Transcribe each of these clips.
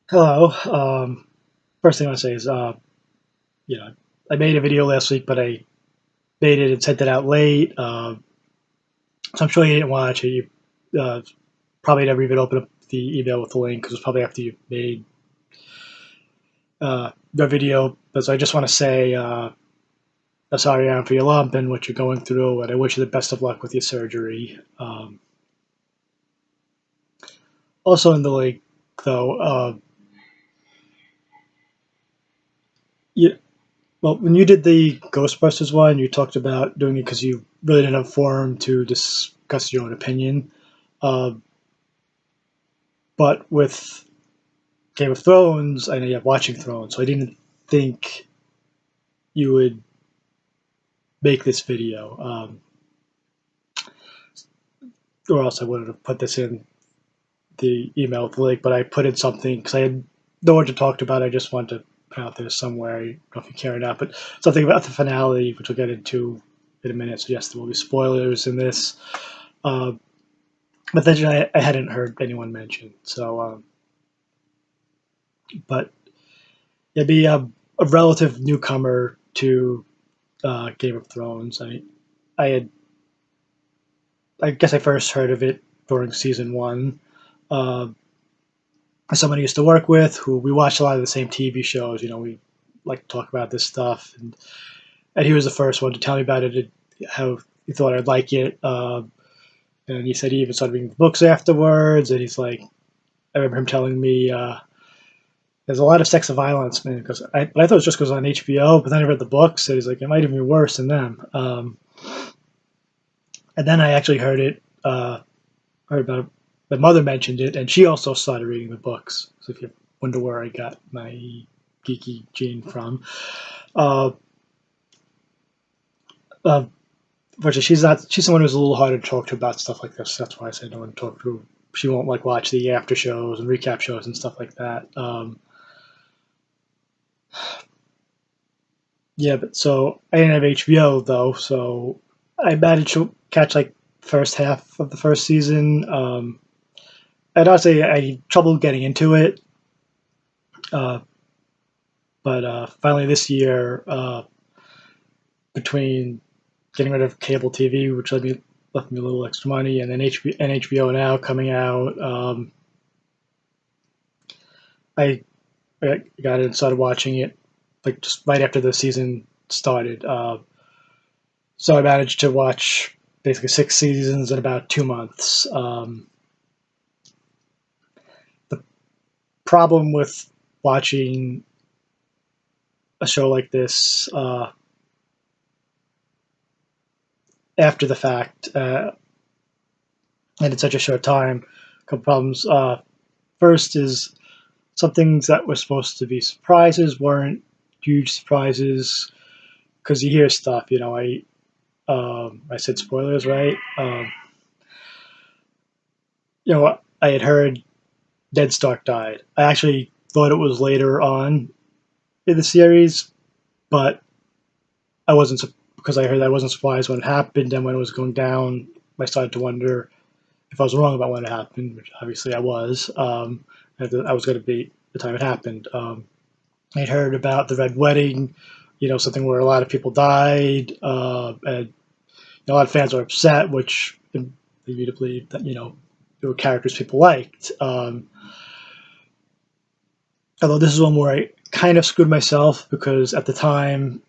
Hello. First thing I want to say is, you know, I made a video last week, but I made it and sent it out late. So I'm sure you didn't watch it. You probably never even opened up the email with the link because it was probably after you made the video. But so I just want to say, I'm sorry, Aaron, for your lump and what you're going through, and I wish you the best of luck with your surgery. Also in the link, though, you, well, when you did the Ghostbusters one, you talked about doing it because you really didn't have forum to discuss your own opinion. Uh, but with Game of Thrones, I know you have Watching Thrones, so I didn't think you would make this video, or else I would have put this in the email with the link. But I put in something because I had no one to talk about. I just wanted to put out there somewhere. I don't know if you care or not, but something about the finale, which we'll get into in a minute. So yes, there will be spoilers in this. Uh, but then I hadn't heard anyone mention. So, but it'd be a relative newcomer to Game of Thrones. I had, I guess I first heard of it during season one. Uh, Someone I used to work with who we watched a lot of the same TV shows. You know, we like to talk about this stuff, and he was the first one to tell me about it. How he thought I'd like it, and he said he even started reading the books afterwards. And he's like, I remember him telling me. There's a lot of sex and violence, man. Because I thought it was just because on HBO, but then I read the books, and he's like, it might even be worse than them. And then I actually heard it, heard about it. My mother mentioned it, and she also started reading the books. So if you wonder where I got my geeky gene from, uh, uh, but she's not. She's someone who's a little harder to talk to about stuff like this. That's why I said no one to talk to. She won't like watch the after shows and recap shows and stuff like that. Yeah, but so I didn't have HBO though, so I managed to catch like first half of the first season. I'd honestly I had trouble getting into it, uh, but finally this year, between getting rid of cable TV, which left me a little extra money, and then HBO Now coming out, I, I got it and started watching it like just right after the season started. So I managed to watch basically 6 seasons in about 2 months. The problem with watching a show like this after the fact and in such a short time, a couple problems. First is some things that were supposed to be surprises weren't huge surprises because you hear stuff. You know, I said spoilers, right? You know, I had heard Ned Stark died. I actually thought it was later on in the series, but I wasn't because I heard I wasn't surprised when it happened, and when it was going down, I started to wonder if I was wrong about when it happened, which obviously I was. I was going to be the time it happened. I heard about the Red Wedding, you know, something where a lot of people died, and a lot of fans were upset, which lead me to believe that there were characters people liked. Although this is one where I kind of screwed myself because at the time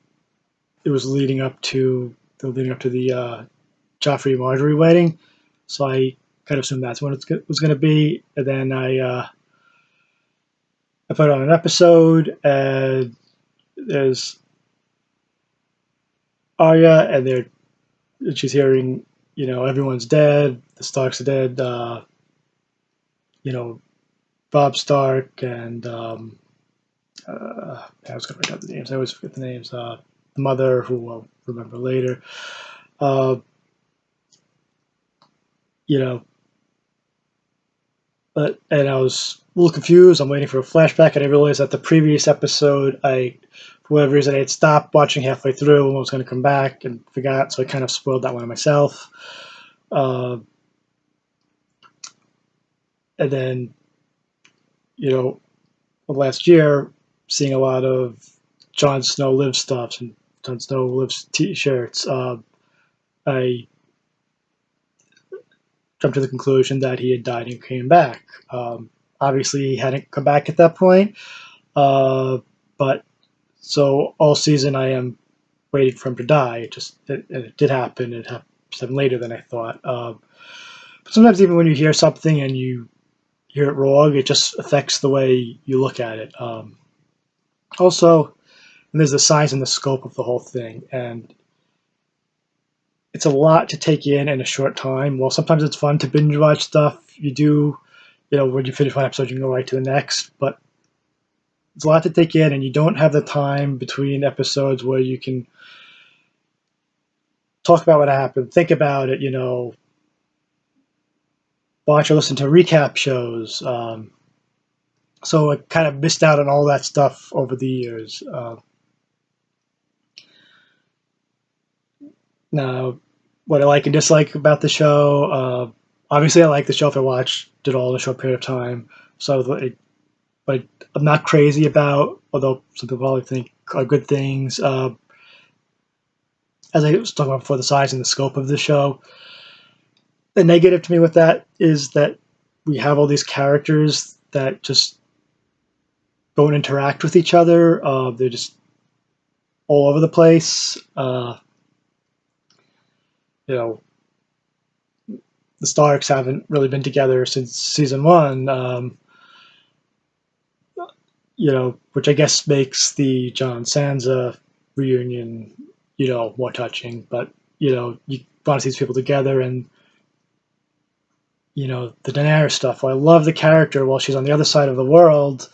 it was leading up to the Joffrey and Marjorie wedding, so I kind of assumed that's when it was going to be, and then I put on an episode, and there's Arya, and she's hearing, everyone's dead, the Starks are dead, you know, Bob Stark, and I was going to write down the names. I always forget the names. The mother, who I'll remember later. Uh, you know, and I was a little confused. I'm waiting for a flashback, and I realized that the previous episode, for whatever reason, I had stopped watching halfway through and was going to come back and forgot, so I kind of spoiled that one myself. Uh, and then, you know, last year, seeing a lot of Jon Snow Lives stuff and Jon Snow Lives T-shirts, I jumped to the conclusion that he had died and came back. Obviously, he hadn't come back at that point, but so all season I am waiting for him to die. It did happen. It happened later than I thought. But sometimes even when you hear something and you hear it wrong, it just affects the way you look at it. Also, and there's the size and the scope of the whole thing, and it's a lot to take in a short time. Well, sometimes it's fun to binge watch stuff. You do, when you finish one episode, you can go right to the next. But it's a lot to take in, and you don't have the time between episodes where you can talk about what happened, think about it, watch or listen to recap shows. So I kind of missed out on all that stuff over the years. Now, what I like and dislike about the show, obviously I like the show if I watched it all in a short period of time. So, but I'm not crazy about, although some people probably think are good things. As I was talking about before, the size and the scope of the show. The negative to me with that is that we have all these characters that just don't interact with each other. They're just all over the place. The Starks haven't really been together since season one. Which I guess makes the Jon Sansa reunion, more touching. But you want to see these people together, and the Daenerys stuff. Well, I love the character while she's on the other side of the world.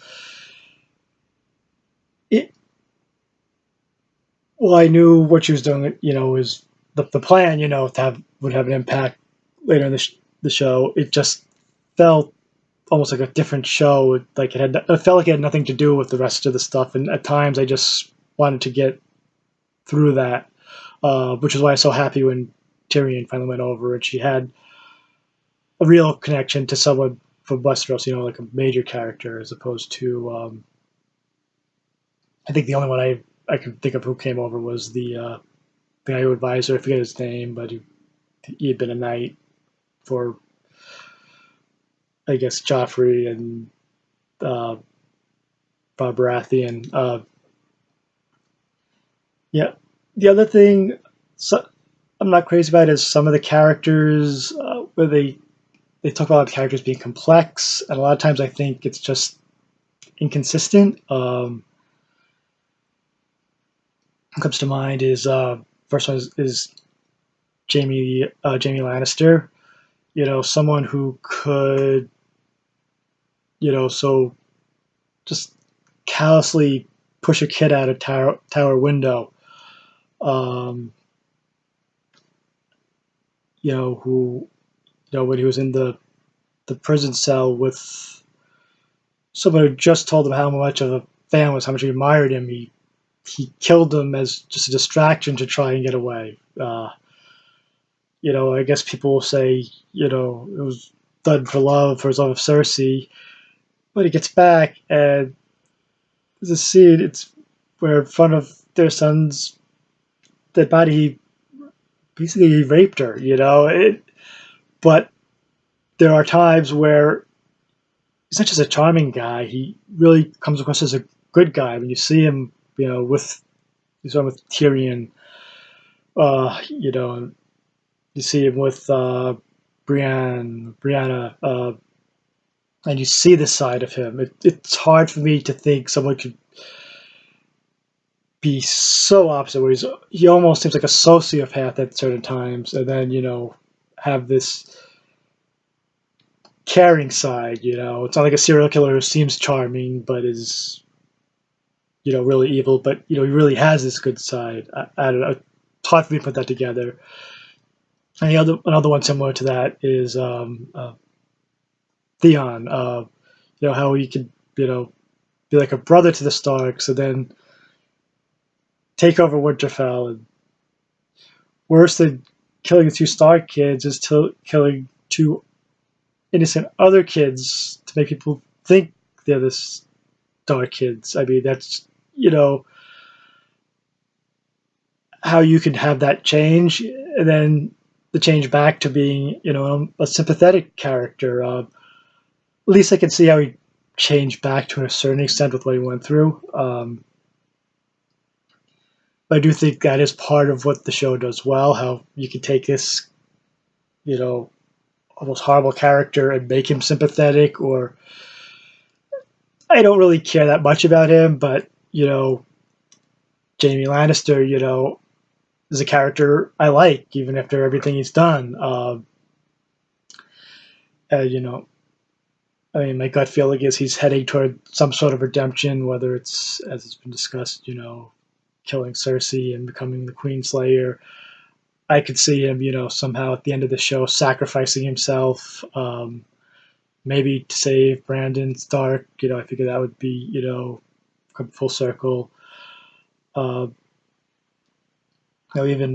I knew what she was doing. Was the plan. Would have an impact later in the show. It just felt almost like a different show. It felt like it had nothing to do with the rest of the stuff. And at times, I just wanted to get through that, which is why I was so happy when Tyrion finally went over and she had a real connection to someone from Westeros, like a major character, as opposed to, I think the only one I could think of who came over was the guy who advised her. I forget his name, but he had been a knight for, I guess, Joffrey and Bob Baratheon. Yeah. The other thing I'm not crazy about is some of the characters where they talk about characters being complex, and a lot of times I think it's just inconsistent. What comes to mind is first one is Jamie Lannister. Someone who could, so just callously push a kid out a tower window. Who, when he was in the prison cell with someone who just told him how much of a fan was, how much he admired him, he killed him as just a distraction to try and get away. I guess people will say, it was done for his love of Cersei, but he gets back and there's a scene, it's where in front of their son's dead body, he basically raped her, but there are times where he's not just a charming guy, he really comes across as a good guy. When you see him, he's on with Tyrion, you see him with Brianna, and you see this side of him. It's hard for me to think someone could be so opposite, where he almost seems like a sociopath at certain times, and then have this caring side. It's not like a serial killer who seems charming but is really evil, but he really has this good side. I don't know. It's hard for me to put that together. And another one similar to that is Theon. How he could be like a brother to the Starks, and then take over Winterfell. And worse than killing the two Stark kids is killing two innocent other kids to make people think they're this Dark Kids. I mean, that's, you know, how you can have that change, and then the change back to being, you know, a sympathetic character. At least I can see how he changed back to a certain extent with what he went through. But I do think that is part of what the show does well. How you can take this, you know, almost horrible character and make him sympathetic. Or I don't really care that much about him, but you know, Jamie Lannister, you know, is a character I like even after everything he's done. You know, I mean, my gut feeling is he's heading toward some sort of redemption, whether it's, as it's been discussed, you know, killing Cersei and becoming the Queen Slayer. I could see him, you know, somehow at the end of the show sacrificing himself, maybe to save Brandon Stark. You know, I figure that would be, you know, come full circle. Uh, you know, even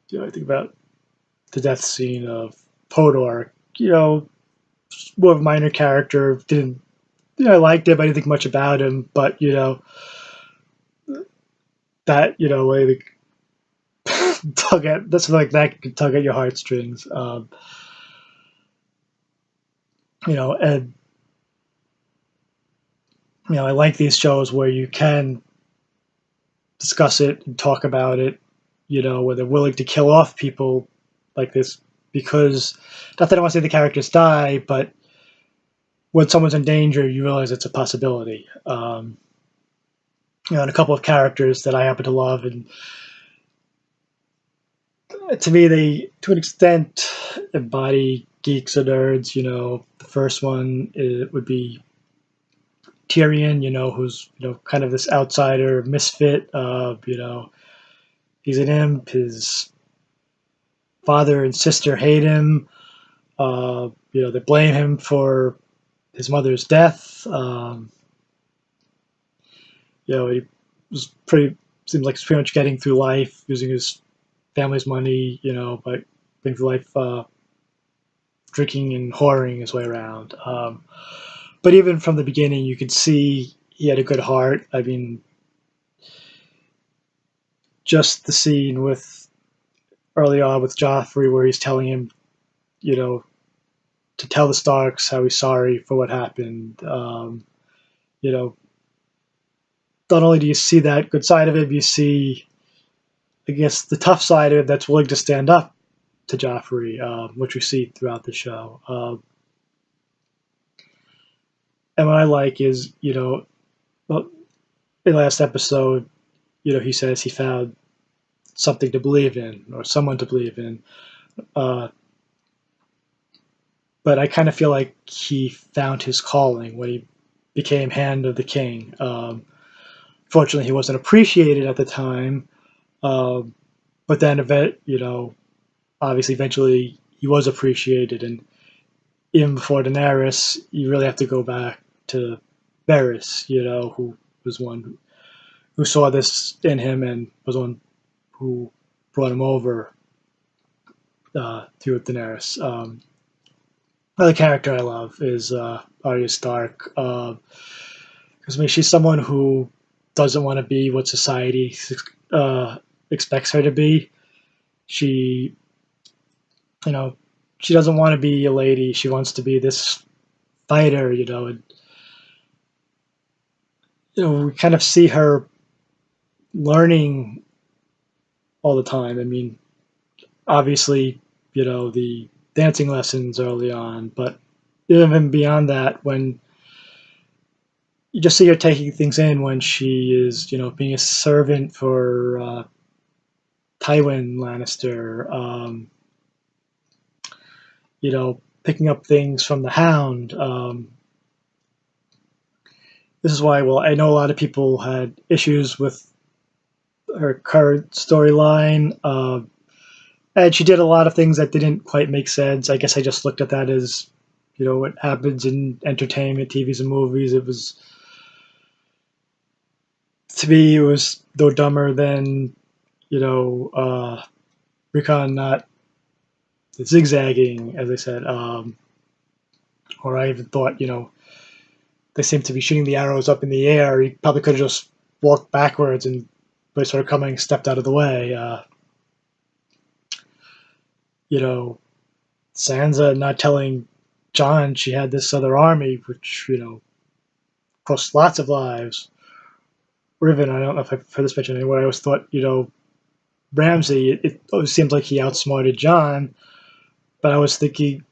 you know, I think about the death scene of Podor. You know, more of a minor character. Didn't, you know, I liked him. I didn't think much about him, but you know, that, you know, way tug at, that's like that could tug at your heartstrings. You know, and you know, I like these shows where you can discuss it and talk about it. You know, where they're willing to kill off people like this, because not that I want to say the characters die, but when someone's in danger, you realize it's a possibility. You know, and a couple of characters that I happen to love, and to me, they, to an extent, embody geeks or nerds. You know, the first one would be Tyrion. You know, who's, you know, kind of this outsider misfit. You know, he's an imp. His father and sister hate him. You know, they blame him for his mother's death. You know, he was pretty, seems like he's pretty much getting through life using his family's money. You know, but getting through life drinking and whoring his way around. But even from the beginning, you could see he had a good heart. I mean, just the scene with early on with Joffrey, where he's telling him, you know, to tell the Starks how he's sorry for what happened. You know, not only do you see that good side of him, you see, I guess, the tough side of it that's willing to stand up to Joffrey, which we see throughout the show. And what I like is, you know, well, in the last episode, you know, he says he found something to believe in or someone to believe in. Uh, but I kind of feel like he found his calling when he became Hand of the King. Fortunately, he wasn't appreciated at the time, but then, you know, obviously, eventually, he was appreciated. And even before Daenerys, you really have to go back to Varys, you know, who was one who saw this in him and was one who brought him over to Daenerys. Another character I love is Arya Stark. Because I mean, she's someone who doesn't want to be what society uh, expects her to be. She, you know, she doesn't want to be a lady. She wants to be this fighter. You know, and you know, we kind of see her learning all the time. I mean, obviously, you know, the dancing lessons early on, but even beyond that, when you just see her taking things in, when she is, you know, being a servant for Tywin Lannister, you know, picking up things from the Hound. This is why, well, I know a lot of people had issues with her current storyline, and she did a lot of things that didn't quite make sense. I guess I just looked at that as, you know, what happens in entertainment, TVs and movies. It was, to me, it was no dumber than, you know, Recon not zigzagging, as I said, or I even thought, you know, they seem to be shooting the arrows up in the air. He probably could have just walked backwards and by sort of coming stepped out of the way. You know, Sansa not telling Jon she had this other army, which cost lots of lives. Riven, I don't know if I've heard this mentioned anywhere. I always thought Ramsay. It always seemed like he outsmarted Jon, but I was thinking,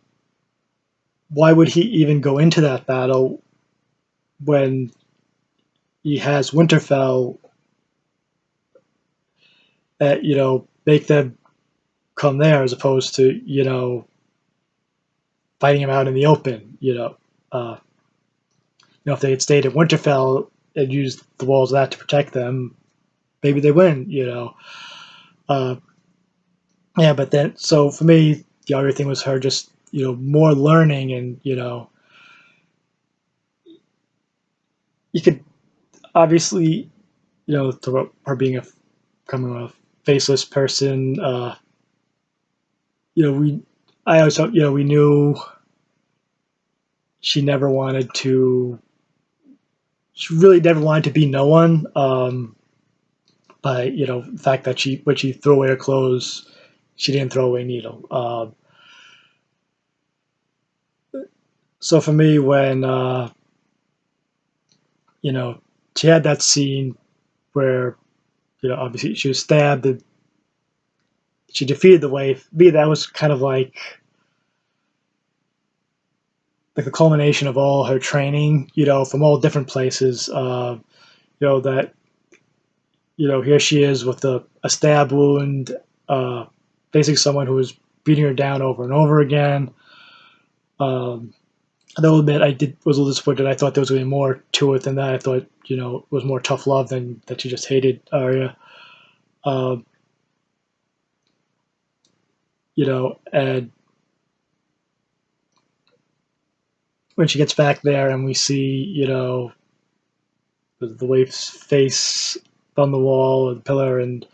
why would he even go into that battle when he has Winterfell? Make them come there as opposed to fighting him out in the open. If they had stayed at Winterfell and used the walls of that to protect them, maybe they win. Uh, yeah, but then so for me, the other thing was her just more learning, and you could obviously through her being becoming a faceless person. We I also we knew she never wanted to. She really never wanted to be no one. By the fact that when she threw away her clothes, she didn't throw away Needle. So for me, when she had that scene where obviously she was stabbed and she defeated the Waif. Me, that was kind of like the culmination of all her training, from all different places. That here she is with a stab wound, facing someone who was beating her down over and over again. I will admit was a little disappointed. I thought there was going to be more to it than that. I thought it was more tough love than that she just hated Arya. Um, and when she gets back there and we see the Waif's face on the wall or the pillar, and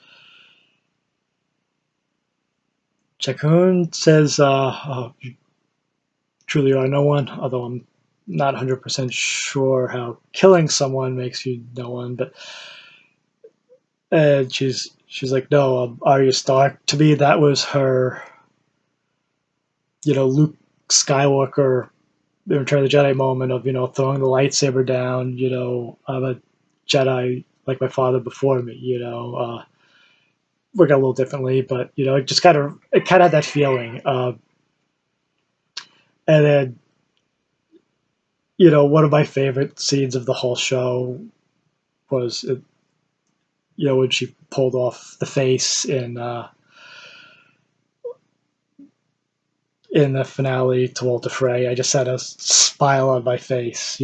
Chakun says, oh, "You truly are no one." Although I'm not 100% sure how killing someone makes you no one, but she's like, "No, Arya Stark." To me, that was her, Luke Skywalker in Return of the Jedi moment of throwing the lightsaber down. I'm a Jedi like my father before me. Work out a little differently, but it kind of had that feeling. And then one of my favorite scenes of the whole show was when she pulled off the face in the finale to Walter Frey. I just had a smile on my face.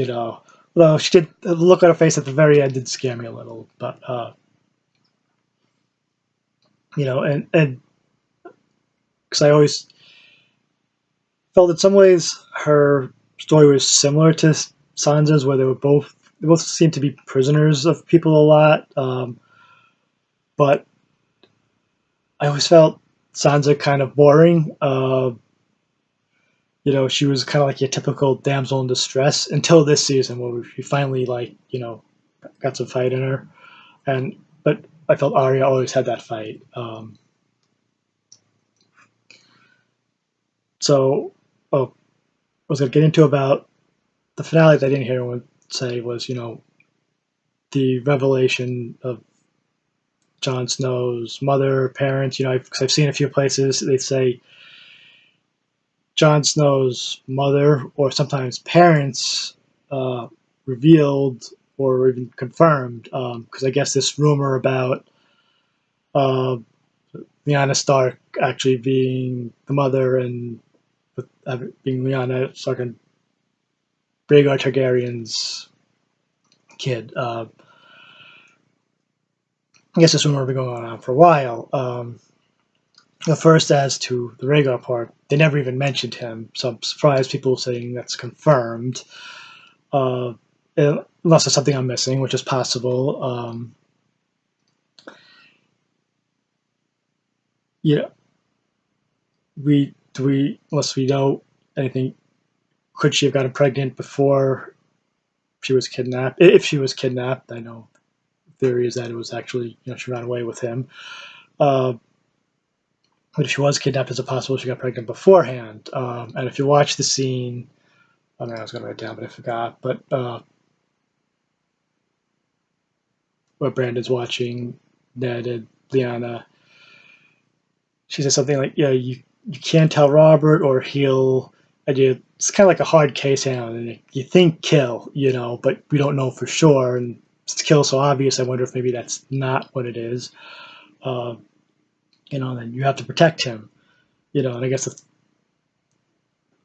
Although she did, the look on her face at the very end did scare me a little, but and because I always felt in some ways her story was similar to Sansa's, where they both seemed to be prisoners of people a lot. But I always felt Sansa kind of boring. She was kind of like your typical damsel in distress until this season, where she finally got some fight in her. But I felt Arya always had that fight. So, I was going to get into about the finale that I didn't hear anyone say was, the revelation of Jon Snow's mother, parents. Because I've seen a few places they say Jon Snow's mother or sometimes parents revealed or even confirmed. Because I guess this rumor about uh, Lyanna Stark actually being the mother and being Lyanna Stark and Rhaegar Targaryen's kid. I guess this rumor has been going on for a while. First, as to the Rhaegar part, they never even mentioned him, so I'm surprised people saying that's confirmed. Unless there's something I'm missing, which is possible. Yeah, unless we know anything, could she have gotten pregnant before she was kidnapped. If she was kidnapped, I know the theory is that it was actually, she ran away with him. Uh, but if she was kidnapped, is it possible she got pregnant beforehand? And if you watch the scene, I mean, I was going to write it down, but I forgot. But where Brandon's watching Ned and Liana, she says something like, "Yeah, you can't tell Robert, or he'll." And it's kind of like a hard case handle, and you think kill, but we don't know for sure. And it's kill so obvious, I wonder if maybe that's not what it is. Uh, then you have to protect him, and I guess the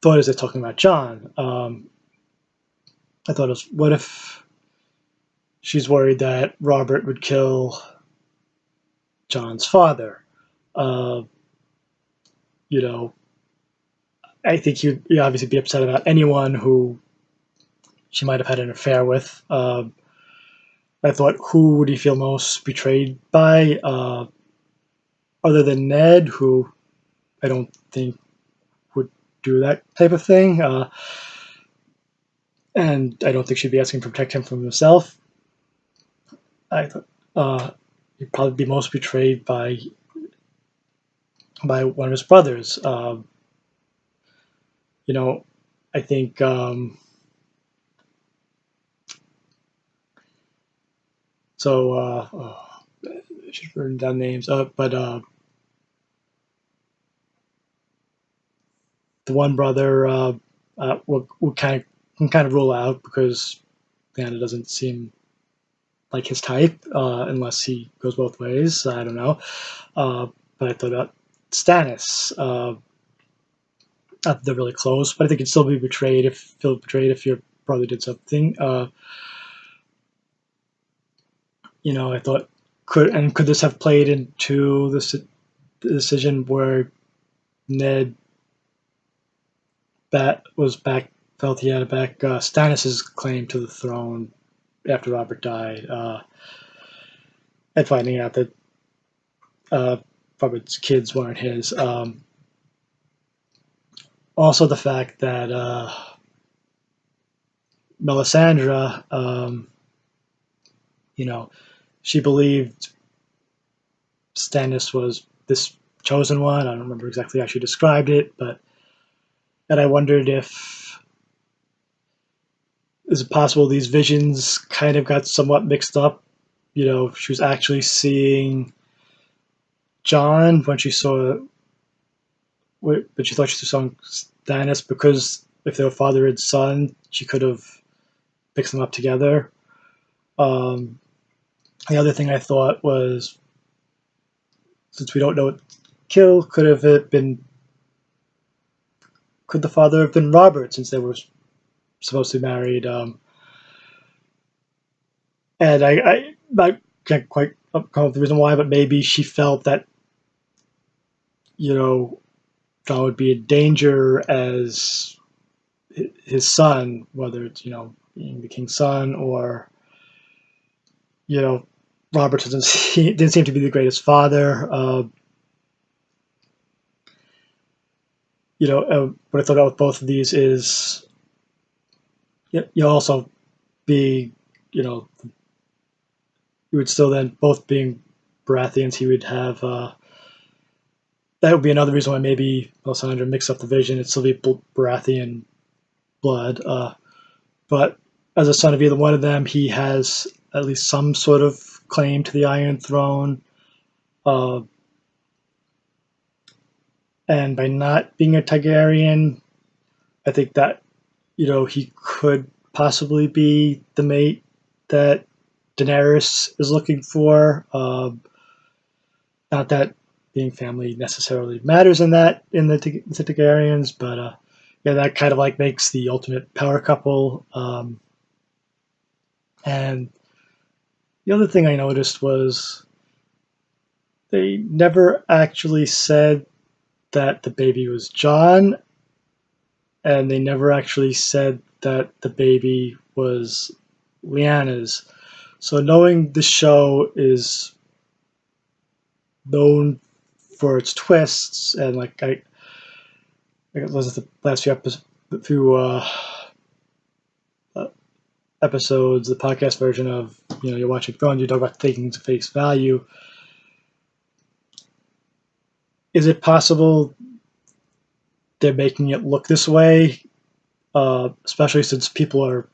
thought is they're talking about John. I thought it was, what if she's worried that Robert would kill John's father? Uh, you know, I think he'd obviously be upset about anyone who she might have had an affair with. I thought, who would he feel most betrayed by, other than Ned, who I don't think would do that type of thing, and I don't think she'd be asking to protect him from himself. I thought he'd probably be most betrayed by one of his brothers. I think. I should have written down names, but the one brother we'll kind of rule out because Anna doesn't seem like his type, unless he goes both ways. I don't know. But I thought about Stannis. Not that they're really close, but I think you'd still feel betrayed if your brother did something. I thought, could this have played into the decision where Ned felt he had to back Stannis's claim to the throne after Robert died, and finding out that Robert's kids weren't his. Also, the fact that Melisandre, she believed Stannis was this chosen one. I don't remember exactly how she described it, but and I wondered if is it possible these visions kind of got somewhat mixed up. She was actually seeing John when she saw, but she thought she saw Stannis because if they were father and son, she could have mixed them up together. The other thing I thought was, since we don't know what kill, could the father have been Robert, since they were supposed to be married? And I can't quite come up with the reason why, but maybe she felt that John would be in danger as his son, whether it's being the king's son, or Robert didn't seem to be the greatest father. What I thought about with both of these is you also be, you would still then, both being Baratheons, he would have, that would be another reason why maybe Melisandre mixed up the vision. It'd still be Baratheon blood. But as a son of either one of them, he has at least some sort of claim to the Iron Throne. And by not being a Targaryen, I think that, he could possibly be the mate that Daenerys is looking for. Not that being family necessarily matters in the Targaryens, but that kind of like makes the ultimate power couple. And the other thing I noticed was they never actually said that the baby was John, and they never actually said that the baby was Lyanna's. So knowing the show is known for its twists, and like I listened to the last few episodes, the podcast version of, you're watching Thrones, you talk about taking to face value. Is it possible they're making it look this way, especially since people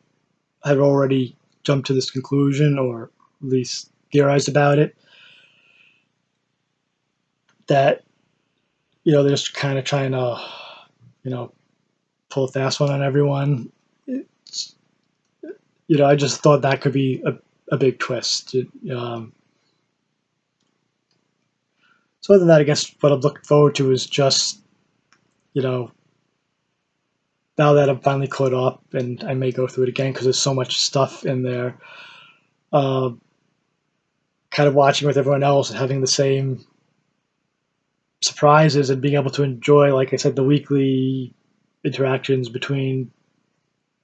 have already jumped to this conclusion, or at least theorized about it, that they're just kind of trying to pull a fast one on everyone? It's, I just thought that could be a big twist. So other than that, I guess what I'm looking forward to is just, you know, now that I'm finally caught up, and I may go through it again because there's so much stuff in there. Uh, Kind of watching with everyone else and having the same surprises and being able to enjoy, like I said, the weekly interactions between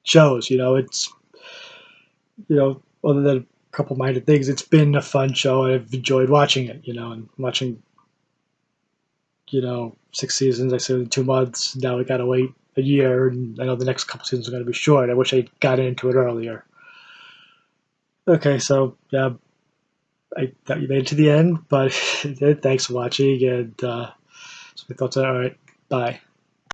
shows. It's other than a couple minor things, it's been a fun show, and I've enjoyed watching it. And watching 6 seasons. I said in 2 months. Now we gotta wait a year, and I know the next couple seasons are gonna be short. I wish I got into it earlier. Okay, so yeah, I thought you made it to the end, but thanks for watching, and so my thoughts are all right. Bye.